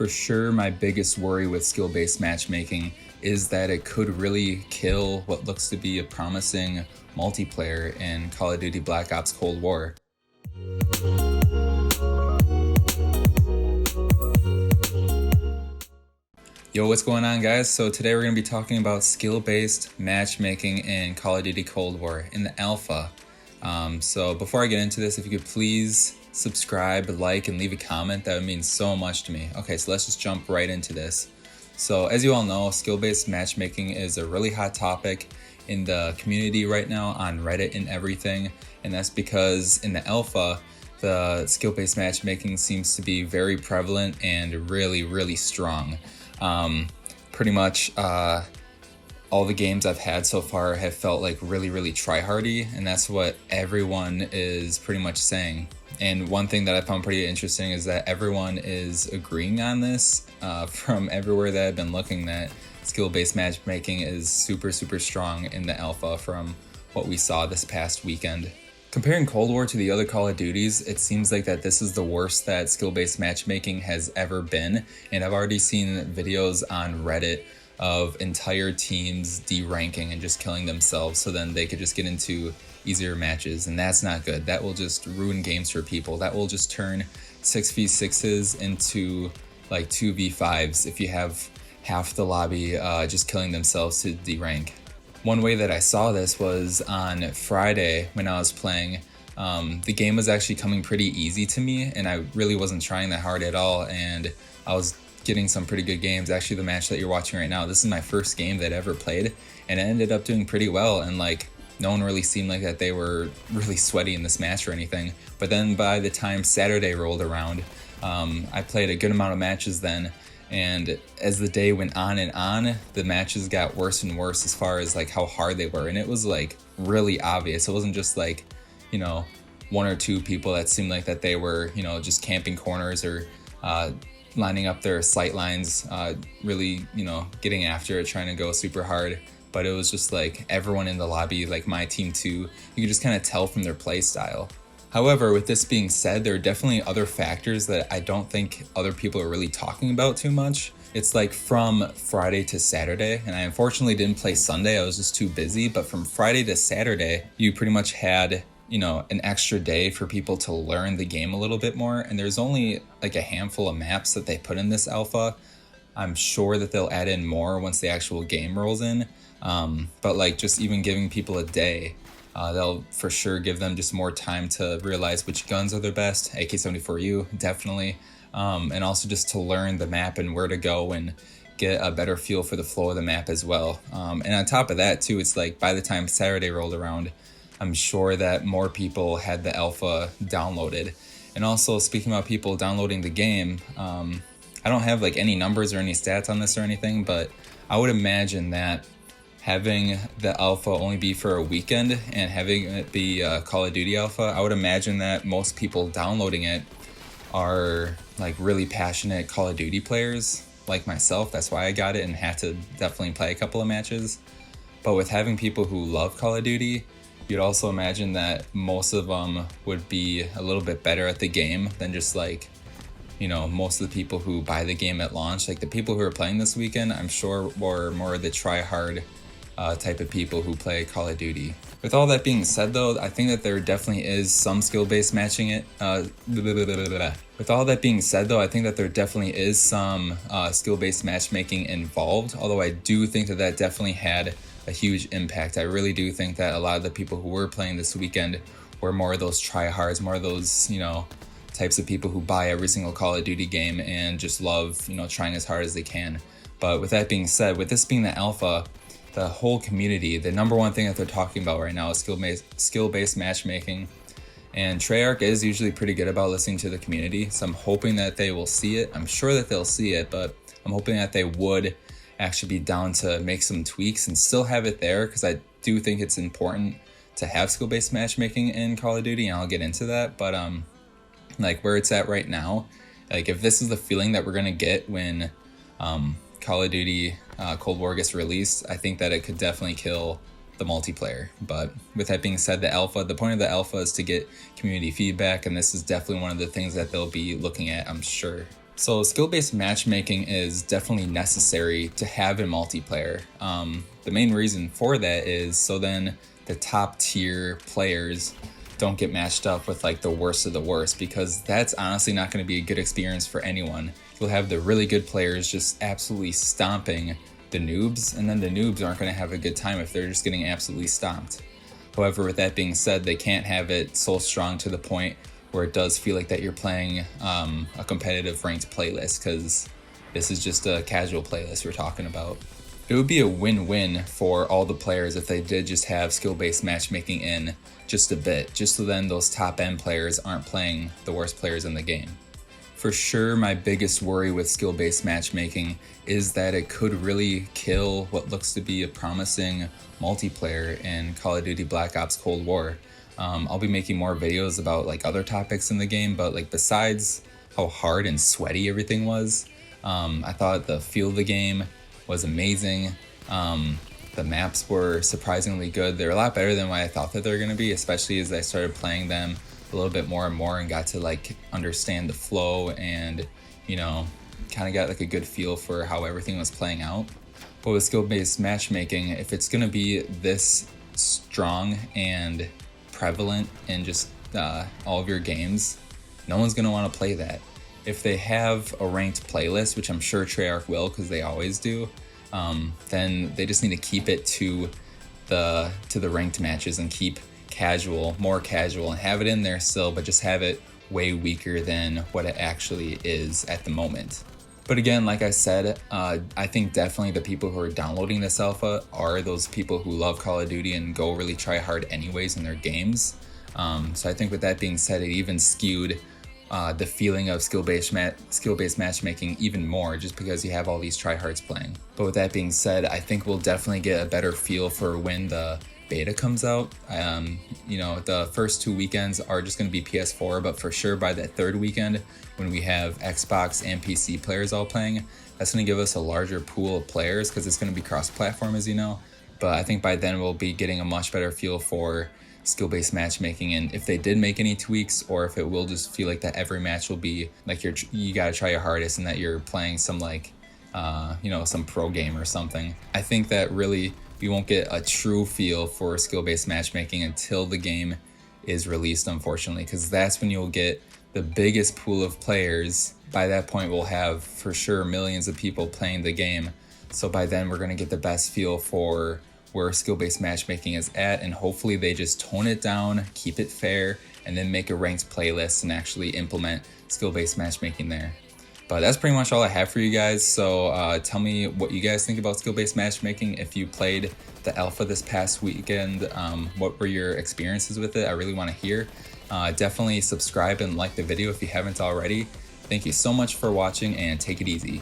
For sure, my biggest worry with skill-based matchmaking is that it could really kill what looks to be a promising multiplayer in Call of Duty Black Ops Cold War. Yo, what's going on, guys? So today we're going to be talking about skill-based matchmaking in Call of Duty Cold War in the alpha. So before I get into this, if you could please subscribe, like, and leave a comment, that would mean so much to me. Okay, so let's just jump right into this. So as you all know, skill-based matchmaking is a really hot topic in the community right now on Reddit and everything, and that's because in the alpha, the skill-based matchmaking seems to be very prevalent and really strong. Pretty much all the games I've had so far have felt like really try-hardy, and that's what everyone is pretty much saying. And one thing that I found pretty interesting is that everyone is agreeing on this from everywhere that I've been looking, that skill-based matchmaking is super strong in the alpha from what we saw this past weekend. Comparing Cold War to the other Call of Duties, it seems like that this is the worst that skill-based matchmaking has ever been, and I've already seen videos on Reddit of entire teams deranking and just killing themselves so then they could just get into easier matches, and that's not good. That will just ruin games for people. That will just turn 6v6s into like 2v5s if you have half the lobby just killing themselves to derank. One way that I saw this was on Friday when I was playing. The game was actually coming pretty easy to me, and I really wasn't trying that hard at all, and I was getting some pretty good games. Actually, the match that you're watching right now, this is my first game that I ever played, and I ended up doing pretty well, and like no one really seemed like that they were really sweaty in this match or anything. But then by the time Saturday rolled around, I played a good amount of matches then, and as the day went on and on, the matches got worse and worse as far as like how hard they were, and it was like really obvious. It wasn't just like, you know, one or two people that seemed like that they were, you know, just camping corners or lining up their sight lines, really, you know, getting after it, trying to go super hard. But it was just like everyone in the lobby, like my team too, you could just kind of tell from their play style. However, with this being said, there are definitely other factors that I don't think other people are really talking about too much. It's like from Friday to Saturday, and I unfortunately didn't play Sunday, I was just too busy, but from Friday to Saturday, you pretty much had, you know, an extra day for people to learn the game a little bit more, and there's only like a handful of maps that they put in this alpha. I'm sure that they'll add in more once the actual game rolls in, but like just even giving people a day, they'll for sure give them just more time to realize which guns are their best. AK-74U, definitely, and also just to learn the map and where to go and get a better feel for the flow of the map as well. And on top of that too, it's like by the time Saturday rolled around, I'm sure that more people had the alpha downloaded. And also, speaking about people downloading the game, I don't have like any numbers or any stats on this or anything, but I would imagine that having the alpha only be for a weekend and having it be Call of Duty alpha, I would imagine that most people downloading it are like really passionate Call of Duty players like myself. That's why I got it and had to definitely play a couple of matches. But with having people who love Call of Duty, you'd also imagine that most of them would be a little bit better at the game than just like, you know, most of the people who buy the game at launch. Like the people who are playing this weekend, I'm sure were more of the try-hard type of people who play Call of Duty. With all that being said though, I think that there definitely is some skill-based matching it. With all that being said though, I think that there definitely is some skill-based matchmaking involved, although I do think that that definitely had a huge impact. I really do think that a lot of the people who were playing this weekend were more of those try-hards, more of those, you know, types of people who buy every single Call of Duty game and just love, you know, trying as hard as they can. But with that being said, with this being the alpha, the whole community, the number one thing that they're talking about right now is skill-based matchmaking. And Treyarch is usually pretty good about listening to the community, so I'm hoping that they will see it. I'm sure that they'll see it, but I'm hoping that they would actually be down to make some tweaks and still have it there, because I do think it's important to have skill-based matchmaking in Call of Duty, and I'll get into that. But like where it's at right now, like if this is the feeling that we're gonna get when Call of Duty Cold War gets released, I think that it could definitely kill the multiplayer. But with that being said, the point of the alpha is to get community feedback, and this is definitely one of the things that they'll be looking at, I'm sure. So skill-based matchmaking is definitely necessary to have in multiplayer. The main reason for that is so then the top tier players don't get matched up with like the worst of the worst, because that's honestly not going to be a good experience for anyone. You'll have the really good players just absolutely stomping the noobs, and then the noobs aren't going to have a good time if they're just getting absolutely stomped. However, with that being said, they can't have it so strong to the point where it does feel like that you're playing a competitive ranked playlist, because this is just a casual playlist we're talking about. It would be a win-win for all the players if they did just have skill-based matchmaking in just a bit, just so then those top-end players aren't playing the worst players in the game. For sure, my biggest worry with skill-based matchmaking is that it could really kill what looks to be a promising multiplayer in Call of Duty Black Ops Cold War. I'll be making more videos about like other topics in the game, but like besides how hard and sweaty everything was, I thought the feel of the game was amazing. The maps were surprisingly good. They're a lot better than what I thought that they were going to be, especially as I started playing them a little bit more and more and got to like understand the flow and, you know, kind of got like a good feel for how everything was playing out. But with skill-based matchmaking, if it's going to be this strong and prevalent in just all of your games, no one's going to want to play that. If they have a ranked playlist, which I'm sure Treyarch will because they always do, then they just need to keep it to the ranked matches and keep more casual, and have it in there still, but just have it way weaker than what it actually is at the moment. But again, like I said, I think definitely the people who are downloading this alpha are those people who love Call of Duty and go really try hard anyways in their games. So I think with that being said, it even skewed the feeling of skill-based matchmaking even more, just because you have all these tryhards playing. But with that being said, I think we'll definitely get a better feel for when the beta comes out. You know, the first 2 weekends are just going to be PS4, but for sure by that third weekend, when we have Xbox and PC players all playing, that's going to give us a larger pool of players because it's going to be cross-platform, as you know. But I think by then we'll be getting a much better feel for skill-based matchmaking, and if they did make any tweaks, or if it will just feel like that every match will be like you gotta try your hardest and that you're playing some like you know, some pro game or something. I think that really we won't get a true feel for skill-based matchmaking until the game is released, unfortunately, because that's when you'll get the biggest pool of players. By that point, we'll have for sure millions of people playing the game, so by then we're going to get the best feel for where skill-based matchmaking is at, and hopefully they just tone it down, keep it fair, and then make a ranked playlist and actually implement skill-based matchmaking there. But that's pretty much all I have for you guys. So tell me what you guys think about skill-based matchmaking. If you played the alpha this past weekend, what were your experiences with it? I really want to hear. Definitely subscribe and like the video if you haven't already. Thank you so much for watching, and take it easy.